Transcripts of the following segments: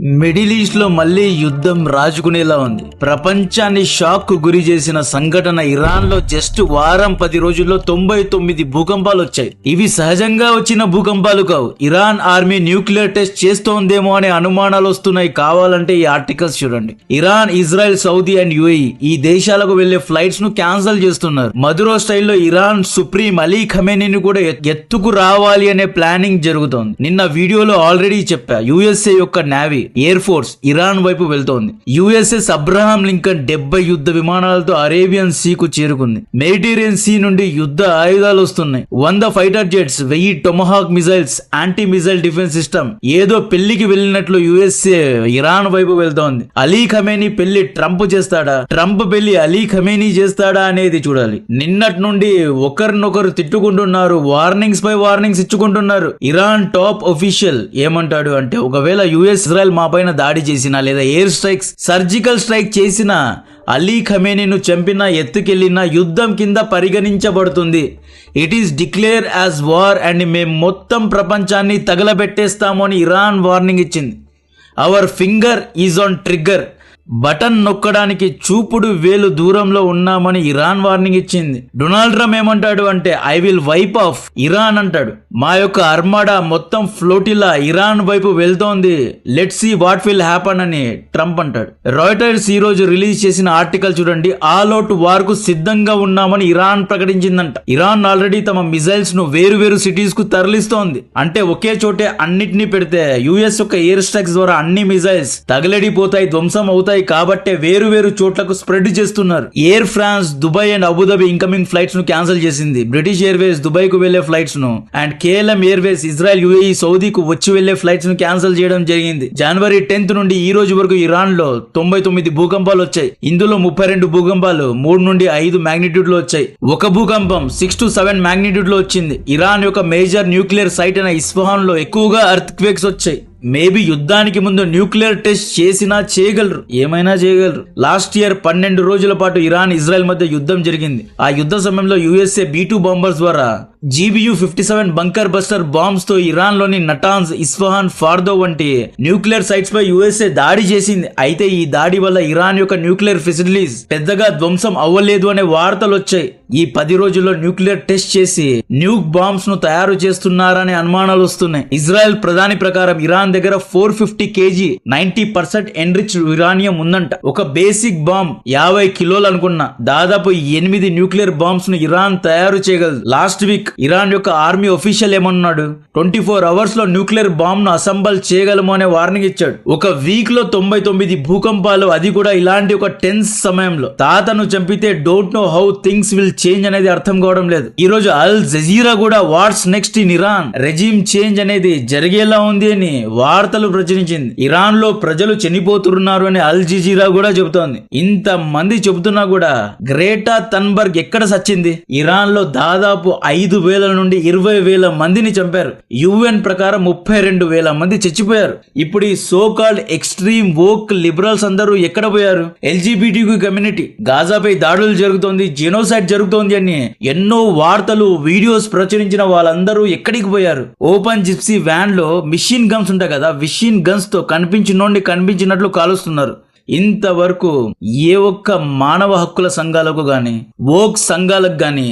Middle east లో మళ్లీ యుద్ధం రాజుకునేలా ఉంది. ప్రపంచాన్ని షాక్ కు గురి చేసిన సంఘటన ఇరాన్ లో జస్ట్ వారం 10 రోజుల్లో 99 భూకంపాలు వచ్చాయి. ఇవి సహజంగా వచ్చిన భూకంపాలు కావు. ఇరాన్ ఆర్మీ న్యూక్లియర్ టెస్ట్ చేస్తోందేమో అనే అనుమానాలు వస్తున్నాయి. కావాలంటే ఈ ఆర్టికల్స్ చూడండి. Iran, Israel, Saudi and UAE ఈ దేశాలకు వెళ్లే ఫ్లైట్స్ ను క్యాన్సిల్ చేస్తున్నారు. మధురో స్టైల్లో ఇరాన్ సుప్రీం అలీ ఖమేనీని కూడా ఎత్తుకు రావాలి అనే ప్లానింగ్ జరుగుతోంది. నిన్న వీడియోలో ఆల్రెడీ చెప్పా, యుఎస్ఏ యొక్క నేవీ, ఎయిర్ ఫోర్స్ ఇరాన్ వైపు వెళ్తోంది. యుఎస్ఎస్ అబ్రహాం లింకన్ 70 యుద్ధ విమానాలతో అరేబియన్ సీ కు చేరుకుంది. మెడిటేరియన్ సీ నుండి యుద్ధ ఆయుధాలు వస్తున్నాయి. 100 fighter jets, 1000 Tomahawk missiles, anti missile defence system. ఏదో పెళ్లికి వెళ్ళినట్లు యుఎస్ఏ ఇరాన్ వైపు వెళ్తోంది. అలీ ఖమేనీ పెళ్లి ట్రంప్ చేస్తాడా, ట్రంప్ పెళ్లి అలీ ఖమేనీ చేస్తాడా అనేది చూడాలి. నిన్నటి నుండి ఒకరినొకరు తిట్టుకుంటున్నారు, వార్నింగ్స్ పై వార్నింగ్స్ ఇచ్చుకుంటున్నారు. ఇరాన్ టాప్ ఒఫీషియల్ ఏమంటాడు అంటే, ఒకవేళ యుఎస్ ఇజ్రాయెల్ మా పైన దాడి చేసినా లేదా ఎయిర్ స్ట్రైక్స్, సర్జికల్ స్ట్రైక్ చేసినా అలీ ఖమేనీను చంపినా ఎత్తుకెళ్లినా యుద్ధం కింద పరిగణించబడుతుంది. It is declare as war and మేము మొత్తం ప్రపంచాన్ని తగలబెట్టేస్తాము అని ఇరాన్ వార్నింగ్ ఇచ్చింది. Our finger is on trigger. Button నొక్కడానికి చూపుడు వేలు దూరంలో ఉన్నామని ఇరాన్ వార్నింగ్ ఇచ్చింది. డొనాల్డ్ ట్రంప్ ఏమంటాడు అంటే, I will wipe off Iran అంటాడు. మా యొక్క అర్మాడా మొత్తం ఫ్లోటిలా ఇరాన్ వైపు వెళ్తోంది, let's see what will happen అని ట్రంప్ అంటాడు. రాయిటర్స్ ఈ రోజు రిలీజ్ చేసిన ఆర్టికల్ చూడండి. ఆల్ అవుట్ వార్ కు సిద్ధంగా ఉన్నామని ఇరాన్ ప్రకటించిందంట. ఇరాన్ ఆల్రెడీ తమ మిజైల్స్ ను వేరు వేరు సిటీస్ కు తరలిస్తోంది. అంటే ఒకే చోటే అన్నిటినీ పెడితే యుఎస్ యొక్క ఎయిర్ స్ట్రైక్స్ ద్వారా అన్ని మిజైల్స్ తగలడిపోతాయి, ధ్వంసం అవుతాయి. కాబట్టే వేరు వేరు చోట్లకు స్ప్రెడ్ చేస్తున్నారు. Air France, Dubai and Abu Dhabi incoming flights ను క్యాన్సిల్ చేసింది. బ్రిటిష్ ఎయిర్వేస్ దుబాయ్ కు వెళ్లే ఫ్లైట్స్ ను and KLM Airways Israel, UAE, సౌదీకు వచ్చి వెళ్లే ఫ్లైట్స్ ను క్యాన్సిల్ చేయడం జరిగింది. జనవరి 10th నుండి ఈ రోజు వరకు ఇరాన్ లో 99 భూకంపాలు వచ్చాయి. ఇందులో 32 భూకంపాలు 3 నుండి 5 మాగ్నిట్యూడ్ లో వచ్చాయి. ఒక భూకంపం 6 to 7 మాగ్నిట్యూడ్ లో వచ్చింది. ఇరాన్ యొక్క మేజర్ న్యూక్లియర్ సైట్ అయిన ఇస్ఫహాన్ లో ఎక్కువగా ఎర్త్ క్వేక్స్ వచ్చాయి. మేబీ యుద్ధానికి ముందు న్యూక్లియర్ టెస్ట్ చేసినా చేయగలరు, ఏమైనా చేయగలరు. లాస్ట్ ఇయర్ 12 రోజుల పాటు ఇరాన్, ఇజ్రాయెల్ మధ్య యుద్ధం జరిగింది. ఆ యుద్ధ సమయంలో యుఎస్ఏ B-2 బాంబర్స్ ద్వారా GBU-57 బంకర్ బస్టర్ బాంబ్స్ తో ఇరాన్ లోని నటాన్స్, ఇస్ఫహాన్, ఫార్దో వంటి న్యూక్లియర్ సైట్స్ పై యుఎస్ఏ దాడి చేసింది. అయితే ఈ దాడి వల్ల ఇరాన్ యొక్క న్యూక్లియర్ ఫెసిలిటీస్ పెద్దగా ధ్వంసం అవ్వలేదు అనే వార్తలు వచ్చాయి. ఈ 10 రోజుల్లో న్యూక్లియర్ టెస్ట్ చేసి న్యూక్ బాంబ్స్ ను తయారు చేస్తున్నారనే అనుమానాలు వస్తున్నాయి. ఇజ్రాయెల్ ప్రధాని ప్రకారం ఇరాన్ దగ్గర 450 kg 90% ఎన్రిచ్ యురేనియం ఉందంట. ఒక బేసిక్ బాంబ్ 50 కిలోలు అనుకున్నా, దాదాపు 8 న్యూక్లియర్ బాంబ్స్ ను ఇరాన్ తయారు చేయగలదు. లాస్ట్ వీక్ ఇరాన్ యొక్క ఆర్మీ ఒఫీషియల్ ఏమన్నాడు, 24 hours లో న్యూక్లియర్ బాంబ్ ను అసెంబల్ చేయగలము అనే వార్నింగ్ ఇచ్చాడు. ఒక వీక్ లో 99 భూకంపాలు, అది కూడా ఇలాంటి ఒక టెన్స్ సమయంలో. తాతను చంపితే don't know how things will change అనేది అర్థం కావడం లేదు. ఈ రోజు అల్ జజీరా కూడా what's next in Iran, regime change అనేది జరిగేలా ఉంది అని వార్తలు ప్రచురించింది. ఇరాన్ లో ప్రజలు చనిపోతున్నారు అని అల్ జజీరా కూడా చెబుతోంది. ఇంత మంది చెబుతున్నా కూడా గ్రేటా థన్బర్గ్ ఎక్కడ సచ్చింది? ఇరాన్ లో దాదాపు 5,000 నుండి 20,000 మందిని చంపారు. UN ప్రకారం 32,000 మంది చచ్చిపోయారు. ఇప్పుడు ఈ so called extreme woke liberals అందరూ ఎక్కడ పోయారు? LGBTQ కమ్యూనిటీ, గాజాపై దాడులు జరుగుతోంది, జెనోసైడ్ జరుగుతోంది అని ఎన్నో వార్తలు, వీడియోస్ ప్రచురించిన వాళ్ళందరూ ఎక్కడికి పోయారు? ఓపెన్ జిప్సీ వ్యాన్ లో మిషన్ గన్స్ ఉంటాయి కదా, మిషన్ గన్స్ తో కనిపించినట్లు కాలుస్తున్నారు. ఇంతవరకు ఏ ఒక్క మానవ హక్కుల సంఘాలకు గాని, వోక్ సంఘాలకు గాని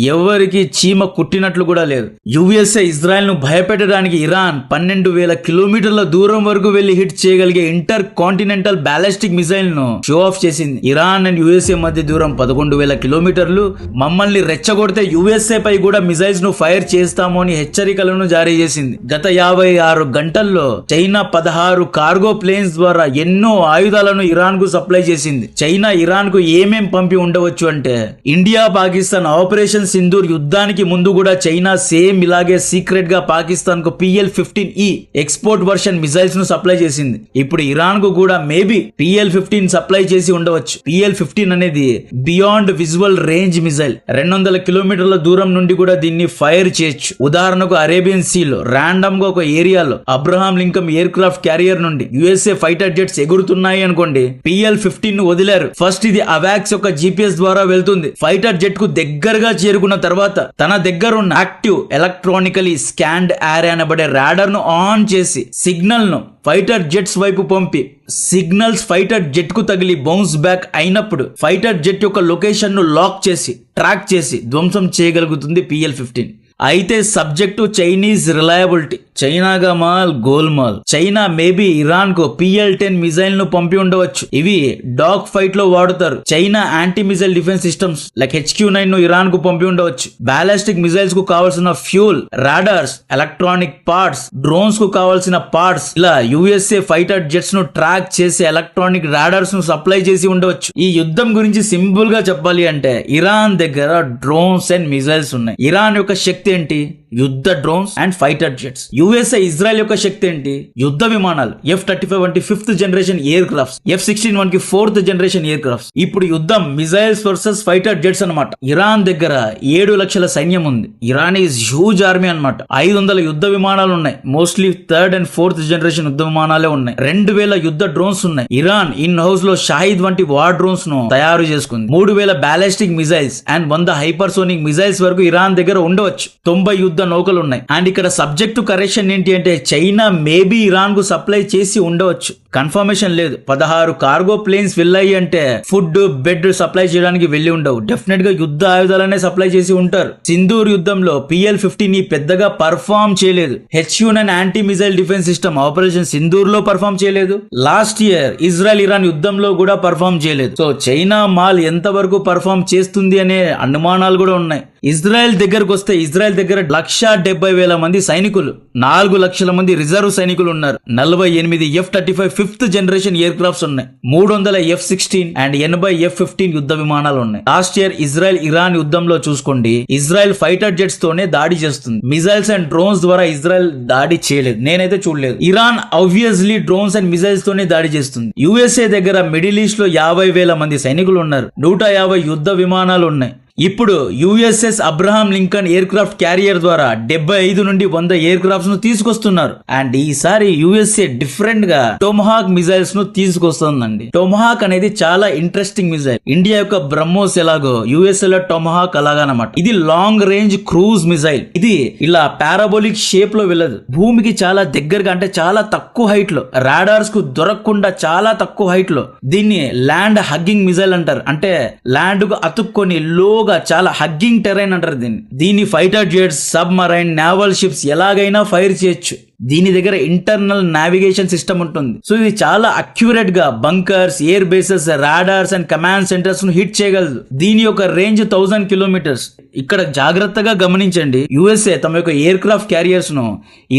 ఎవరికి చీమ కుట్టినట్లు కూడా లేదు. యుఎస్ఏ ఇజ్రాయెల్ ను భయపెట్టడానికి ఇరాన్ 12,000 కిలోమీటర్ల దూరం వరకు వెళ్లి హిట్ చేయగలిగే ఇంటర్ కాంటినెంటల్ బ్యాలిస్టిక్ మిసైల్ ను షో ఆఫ్ చేసింది. ఇరాన్ అండ్ యుఎస్ఏ మధ్య దూరం 11,000 కిలోమీటర్లు. మమ్మల్ని రెచ్చగొడితే యుఎస్ఏ పై కూడా మిసైల్స్ ను ఫైర్ చేస్తాము అని హెచ్చరికలను జారీ చేసింది. గత 56 గంటల్లో చైనా 16 కార్గో ప్లేన్స్ ద్వారా ఎన్నో ఆయుధాలను ఇరాన్ కు సప్లై చేసింది. చైనా ఇరాన్ కు ఏమేం పంపి ఉండవచ్చు అంటే, ఇండియా పాకిస్తాన్ ఆపరేషన్ సింధూర్ యుద్ధానికి ముందు కూడా చైనా సేమ్ ఇలాగే సీక్రెట్ గా పాకిస్తాన్ కు PL-15E ఎక్స్పోర్ట్ వర్షన్ మిసైల్స్ ను సప్లై చేసింది. ఇప్పుడు ఇరాన్ కు కూడా మేబీ PL-15 సప్లై చేసి ఉండవచ్చు. PL-15 అనేది బియాండ్ విజువల్ రేంజ్ మిసైల్. 200 కిలోమీటర్ల దూరం నుండి కూడా దీన్ని ఫైర్ చేయొచ్చు. ఉదాహరణకు అరేబియన్ సీలో రాండమ్ గా ఒక ఏరియాలో Abraham Lincoln air craft carrier నుండి యుఎస్ఏ ఫైటర్ జెట్స్ ఎగురుతున్నాయి అనుకోండి, PL-15 ను వదిలారు. ఫస్ట్ ఇది అవాక్స్ యొక్క GPS ద్వారా వెళ్తుంది, ఫైటర్ జెట్ కు దగ్గరగా చేరుకున్న తర్వాత తన దగ్గర ఉన్న యాక్టివ్ ఎలక్ట్రానికలీ స్కాన్డ్ ఏరియా అనబడే రాడార్ ను ఆన్ చేసి సిగ్నల్ ను ఫైటర్ జెట్స్ వైపు పంపి సిగ్నల్స్ ఫైటర్ జెట్ కు తగిలి బౌన్స్ బ్యాక్ అయినప్పుడు ఫైటర్ జెట్ యొక్క లొకేషన్ ను లాక్ చేసి ట్రాక్ చేసి ధ్వంసం చేయగలుగుతుంది PL-15. అయితే సబ్జెక్టు చైనీస్ రిలయబిలిటీ. చైనాగా మాల్ గోల్మాల్. చైనా మేబీ ఇరాన్ కు PL-10 మిజైల్ ను పంపి ఉండవచ్చు. ఇవి డాగ్ ఫైట్ లో వాడుతారు. China anti missile defence systems like HQ-9 ను ఇరాన్ కు పంపి ఉండవచ్చు. బాలిస్టిక్ మిజైల్స్ కు కావాల్సిన fuel, radars, electronic parts, drones కు కావాల్సిన పార్ట్స్, ఇలా USA ఫైటర్ జెట్స్ ను ట్రాక్ చేసి ఎలక్ట్రానిక్ రాడార్స్ ను సప్లై చేసి ఉండవచ్చు. ఈ యుద్ధం గురించి సింపుల్ గా చెప్పాలి అంటే ఇరాన్ దగ్గర డ్రోన్స్ అండ్ మిజైల్స్ ఉన్నాయి. ఇరాన్ యొక్క శక్తి ఏంటి? యుద్ధ drones and fighter jets. USA Israel యొక్క శక్తి ఏంటి? యుద్ధ విమానాలు. F-35 వంటి 5th generation air crafts, F-16 వంటి 4th జనరేషన్ ఎయిర్ క్రాఫ్ట్స్. ఇప్పుడు యుద్ధం మిజైల్స్ వర్సెస్ ఫైటర్ జెట్స్ అన్నమాట. ఇరాన్ దగ్గర 7 లక్షల సైన్యం ఉంది. ఇరాన్ ఈజ్ హ్యూజ్ ఆర్మీ అన్నమాట. 500 యుద్ధ విమానాలు ఉన్నాయి. Mostly 3rd and 4th generation యుద్ధ విమానాలే ఉన్నాయి. 2000 యుద్ధ డ్రోన్స్ ఉన్నాయి. ఇరాన్ ఇన్ హౌస్ లో షాహిద్ వంటి వార్ డ్రోన్స్ ను తయారు చేసుకుంది. 3000 ballistic missiles and 100 hypersonic missiles వరకు ఇరాన్ దగ్గర ఉండవచ్చు. 90 యుద్ధ నౌకలు ఉన్నాయి. అండ్ ఇక్కడ సబ్జెక్టు కరెక్షన్ ఏంటి అంటే చైనా మేబీ ఇరాన్ కు సప్లై చేసి ఉండవచ్చు. కన్ఫర్మేషన్ లేదు. 16 కార్గో ప్లేన్స్ వెళ్ళాయి అంటే ఫుడ్, బెడ్ సప్లై చేయడానికి వెళ్ళి ఉండవు. డెఫినెట్ గా యుద్ధ ఆయుధాలనే సప్లై చేసి ఉంటారు. సింధూర్ యుద్ధంలో PL-15 పెద్దగా పర్ఫార్మ్ చేయలేదు. HQ-9 anti missile defence system operation Sindoor లో పర్ఫార్మ్ చేయలేదు. లాస్ట్ ఇయర్ ఇజ్రాయెల్ ఇరాన్ యుద్ధంలో కూడా పర్ఫార్మ్ చేయలేదు. సో చైనా మాల్ ఎంత వరకు పర్ఫార్మ్ చేస్తుంది అనే అనుమానాలు కూడా ఉన్నాయి. ఇజ్రాయెల్ దగ్గరకు వస్తే ఇజ్రాయెల్ దగ్గర 1,70,000 మంది సైనికులు, 4 లక్షల మంది రిజర్వ్ సైనికులు ఉన్నారు. 48 F-35 5th generation air crafts ఉన్నాయి. 300 F-16 అండ్ 80 F-15 యుద్ధ విమానాలు ఉన్నాయి. లాస్ట్ ఇయర్ ఇజ్రాయెల్ ఇరాన్ యుద్ధంలో చూసుకోండి, ఇజ్రాయెల్ ఫైటర్ జెట్స్ తోనే దాడి చేస్తుంది. మిజైల్స్ అండ్ డ్రోన్స్ ద్వారా ఇజ్రాయెల్ దాడి చేయలేదు, నేనైతే చూడలేదు. Iran obviously drones and missiles తోనే దాడి చేస్తుంది. USA దగ్గర మిడిల్ ఈస్ట్ లో 50,000 మంది సైనికులు ఉన్నారు. 150 యుద్ధ విమానాలు ఉన్నాయి. ఇప్పుడు USS Abraham Lincoln air craft carrier ద్వారా 75 నుండి 100 ఎయిర్ క్రాఫ్ట్స్ ను తీసుకొస్తున్నారు. అండ్ ఈసారి USA డిఫరెంట్ గా టొమహాక్ మిజైల్స్ ను తీసుకొస్తుందండి. టొమహాక్ అనేది చాలా ఇంట్రెస్టింగ్ మిజైల్. ఇండియా యొక్క బ్రహ్మోస్ ఎలాగో USA లో టొమహాక్ అలాగనమాట. ఇది లాంగ్ రేంజ్ క్రూజ్ మిజైల్. ఇది ఇలా పారాబోలిక్ షేప్ లో వెళ్ళదు. భూమికి చాలా దగ్గరగా, అంటే చాలా తక్కువ హైట్ లో, రాడార్స్ కు దొరకకుండా చాలా తక్కువ హైట్ లో. దీన్ని ల్యాండ్ హగ్గింగ్ మిజైల్ అంటారు. అంటే ల్యాండ్ కు అతుక్కొని లోగా చాలా హగ్గింగ్ టెరైన్ అంటారు దీన్ని fighter jets, sub marine, naval ships ఎలాగైనా ఫైర్ చేయొచ్చు. దీని దగ్గర ఇంటర్నల్ నావిగేషన్ సిస్టమ్ ఉంటుంది. సో ఇది చాలా అక్యురేట్ గా bunkers, air bases, radars and command centres ను హిట్ చేయగలదు. దీని యొక్క రేంజ్ 1000 కిలోమీటర్స్. ఇక్కడ జాగ్రత్తగా గమనించండి, USA తమ యొక్క ఎయిర్ క్రాఫ్ట్ క్యారియర్స్ ను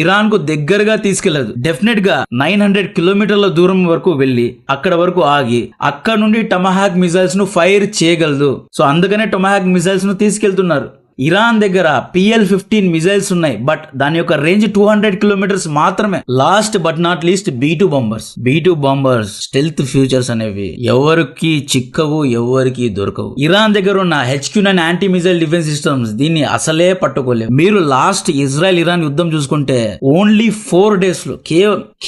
ఇరాన్ కు దగ్గరగా తీసుకెళ్లదు. డెఫినెట్ గా 900 కిలోమీటర్ల దూరం వరకు వెళ్లి అక్కడ వరకు ఆగి అక్కడ నుండి టొమహాక్ మిజైల్స్ ను ఫైర్ చేయగలదు. సో అందుకనే టొమహాక్ మిజైల్స్ ను తీసుకెళ్తున్నారు. ఇరాన్ దగ్గర PL-15 మిజైల్స్ ఉన్నాయి, బట్ దాని యొక్క రేంజ్ 200 కిలోమీటర్స్ మాత్రమే. Last but not least B-2 bombers stealth futures అనేవి ఎవరికి చిక్కవు, ఎవరికి దొరకవు. ఇరాన్ దగ్గర ఉన్న HQ-9 anti missile defence systems దీన్ని అసలే పట్టుకోలేవు. మీరు లాస్ట్ ఇజ్రాయెల్ ఇరాన్ యుద్ధం చూసుకుంటే ఓన్లీ 4 days లో,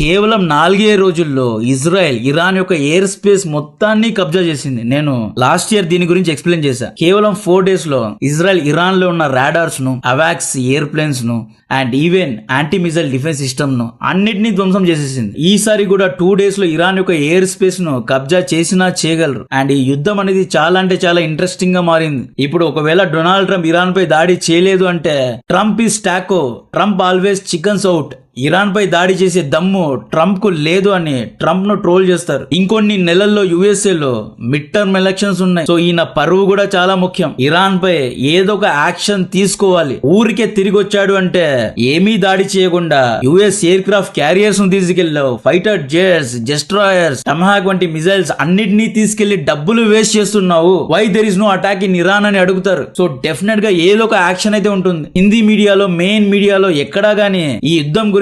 కేవలం 4 రోజుల్లో ఇజ్రాయెల్ ఇరాన్ యొక్క ఎయిర్ స్పేస్ మొత్తాన్ని కబ్జా చేసింది. నేను లాస్ట్ ఇయర్ దీని గురించి ఎక్స్ప్లెయిన్ చేశా. కేవలం 4 days లో ఇజ్రాయెల్ ఇరాన్ లో ఉన్న రాడార్స్ ను, అవాక్స్ ఎయిర్ ప్లేన్స్ ను and even anti missile defence system ను అన్నిటినీ ధ్వంసం చేసేసింది. ఈసారి కూడా 2 days లో ఇరాన్ యొక్క ఎయిర్ స్పేస్ ను కబ్జా చేసినా చేయగలరు. అండ్ ఈ యుద్ధం అనేది చాలా అంటే చాలా ఇంట్రెస్టింగ్ గా మారింది. ఇప్పుడు ఒకవేళ డొనాల్డ్ ట్రంప్ ఇరాన్ పై దాడి చేయలేదు అంటే Trump is taco, Trump always chickens out. Iran పై దాడి చేసే దమ్ము ట్రంప్ కు లేదు అని ట్రంప్ ను ట్రోల్ చేస్తారు. ఇంకొన్ని నెలల్లో USA లో మిడ్ టర్మ్ ఎలక్షన్స్ ఉన్నాయి. సో ఈయన పరువు కూడా చాలా ముఖ్యం. ఇరాన్ పై ఏదో ఒక యాక్షన్ తీసుకోవాలి. ఊరికే తిరిగి వచ్చాడు అంటే ఏమీ దాడి చేయకుండా US ఎయిర్ క్రాఫ్ట్ క్యారియర్స్ ను తీసుకెళ్ళావు, ఫైటర్ జెట్స్, డెస్ట్రాయర్స్, టొమహాక్ వంటి మిజైల్స్ అన్నిటినీ తీసుకెళ్లి డబ్బులు వేస్ట్ చేస్తున్నావు. Why there is no attack in Iran అని అడుగుతారు. సో డెఫినెట్ గా ఏదో ఒక యాక్షన్ అయితే ఉంటుంది. హిందీ మీడియాలో, మెయిన్ మీడియాలో ఎక్కడా గానీ ఈ యుద్ధం గురించి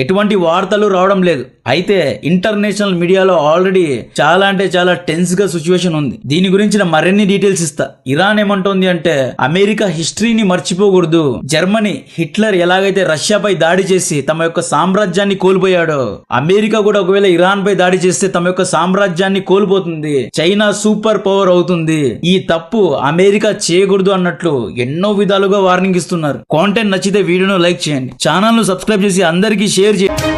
ఎటువంటి వార్తలు రావడం లేదు. అయితే ఇంటర్నేషనల్ మీడియాలో ఆల్రెడీ చాలా అంటే చాలా టెన్స్ గా సిచ్యువేషన్ ఉంది. దీని గురించిన మరిన్ని డీటెయిల్స్ ఇస్తా. ఇరాన్ ఏమంటోంది అంటే అమెరికా హిస్టరీని మర్చిపోకూడదు. జర్మనీ హిట్లర్ ఎలాగైతే రష్యాపై దాడి చేసి తమ యొక్క సామ్రాజ్యాన్ని కోల్పోయాడో, అమెరికా కూడా ఒకవేళ ఇరాన్ పై దాడి చేస్తే తమ యొక్క సామ్రాజ్యాన్ని కోల్పోతుంది. చైనా సూపర్ పవర్ అవుతుంది. ఈ తప్పు అమెరికా చేయకూడదు అన్నట్లు ఎన్నో విధాలుగా వార్నింగ్ ఇస్తున్నారు. కాంటెంట్ నచ్చితే వీడియోను లైక్ చేయండి, ఛానల్ ను సబ్స్క్రైబ్ చేసి అందరికీ షేర్ చేయండి.